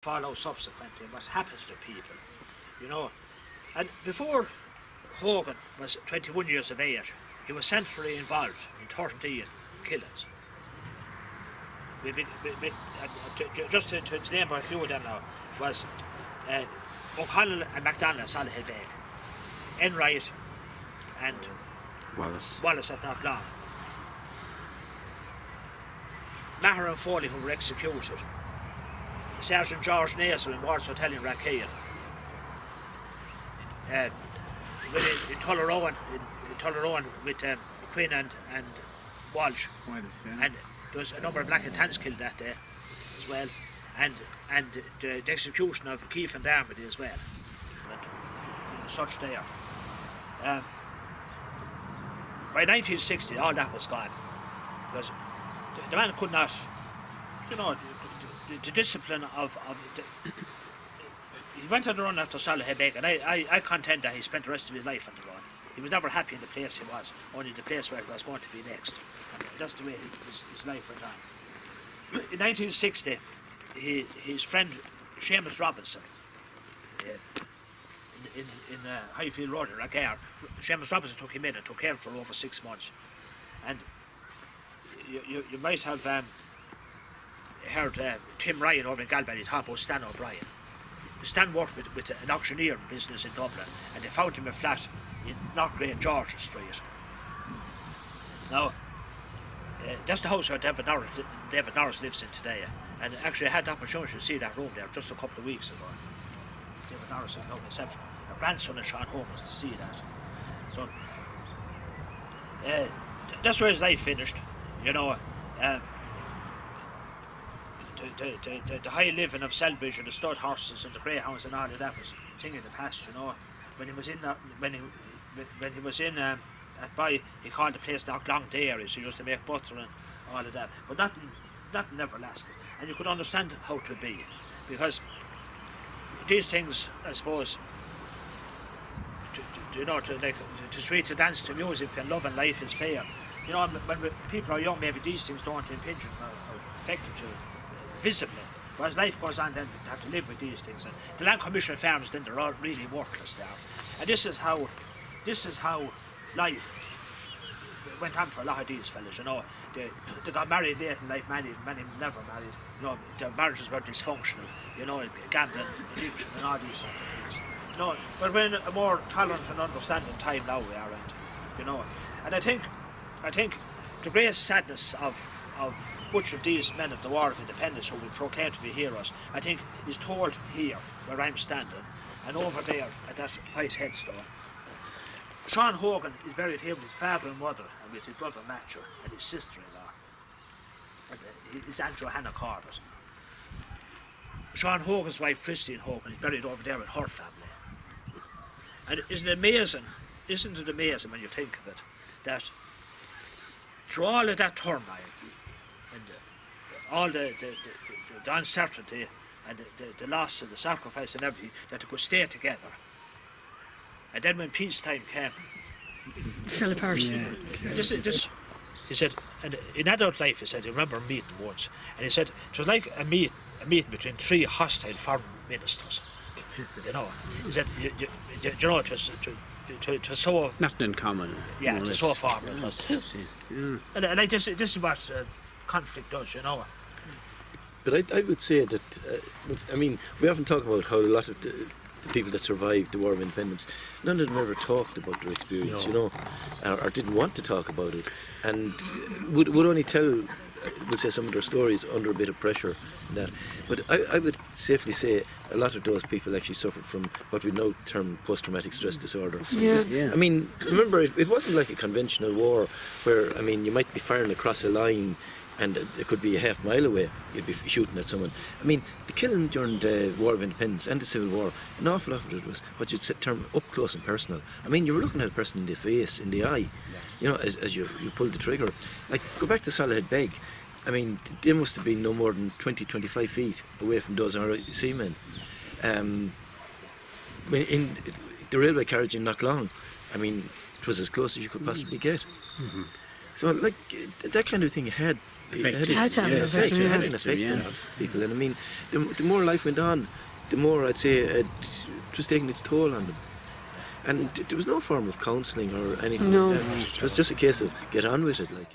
follow subsequently and what happens to people, you know. And before Hogan was 21 years of age, he was centrally involved in 13 killings. Just to name a few of them now, was O'Connell and MacDonald at Soloheadbeg, Enright and Wallace at Knocklong, Maher and Foley, who were executed, Sergeant George Nason in Ward's Hotel in Rackeen, in Tullarowan with Quinn and Walsh, and there was a number of black and tans killed that day as well, and the execution of Keefe and Dermody as well, and such there. By 1960 all that was gone, because the man could not, you know, the discipline of he went on the run after Soloheadbeg, and I contend that he spent the rest of his life on the run. He was never happy in the place he was, only the place where he was going to be next. And that's the way his life went on. In 1960, his friend Seamus Robinson, in Highfield Road in Ragare, Seamus Robinson took him in and took care of him for over 6 months. And you might have heard Tim Ryan over in Galbally talk about Stan O'Brien. Stan worked with an auctioneer business in Dublin, and they found him a flat in North Great George Street. Now, that's the house where David Norris lives in today, and actually I had the opportunity to see that room there just a couple of weeks ago. David Norris and himself, a grandson of Sean Hogan, to see that. So that's where his life finished, you know. The high living of Selbridge and the stud horses and the greyhounds and all of that was a thing in the past, you know. When he was in at Boy, he called the place Knocklong Dairy, so he used to make butter and all of that. But nothing never lasted, and you could understand how to be, because these things, I suppose, to sweet to dance to music and love and life is fair. You know, when people are young, maybe these things don't impinge or affect them visibly. But as life goes on, then they have to live with these things. And the Land Commission farms, then they're all really worthless there. And this is how life went on for a lot of these fellas. You know, they got married late in life. Many never married. You know, their marriages were dysfunctional. You know, gambling, addiction, and all these sort of things. You know, but we're in a more tolerant and understanding time now we are, and you know, and I think the greatest sadness of much of these men of the War of Independence who we proclaim to be heroes, I think, is told here where I'm standing, and over there at that white headstone. Sean Hogan is buried here with his father and mother, and with his brother Matcher and his sister-in-law, and his Aunt Johanna Corbett. Sean Hogan's wife Christine Hogan is buried over there with her family. And isn't it amazing when you think of it, that through all of that turmoil and all the uncertainty and the loss and the sacrifice and everything, that they could stay together. And then when peacetime came, it fell apart. Yeah. He said, and in adult life, he said, he remember meeting once, and he said it was like a meeting between 3 hostile foreign ministers. You know, he said, you know, to so nothing in common. Yeah, to so far. And like this is what conflict does, you know. But I would say that, I mean, we often talk about how a lot of the people that survived the War of Independence, none of them ever talked about their experience, you know, or didn't want to talk about it, and would only tell, would say, some of their stories under a bit of pressure and that. But I would safely say a lot of those people actually suffered from what we now term post-traumatic stress disorder. Yeah. I mean, remember, it wasn't like a conventional war where, I mean, you might be firing across a line and it could be a half mile away, you'd be shooting at someone. I mean, the killing during the War of Independence and the Civil War, an awful lot of it was what you'd term up close and personal. I mean, you were looking at a person in the face, in the eye, you know, as you pulled the trigger. Like, go back to Soloheadbeg. I mean, they must have been no more than 20-25 feet away from those RIC men. In the railway carriage in Knocklong, I mean, it was as close as you could possibly get. Mm-hmm. So, like, that kind of thing had Effect. it Had had to have an effect, it had yeah. an effect Yeah. on people. And I mean, the more life went on, the more I'd say it was taking its toll on them. And there was no form of counselling or anything No. like that. It was just a case of get on with it, like.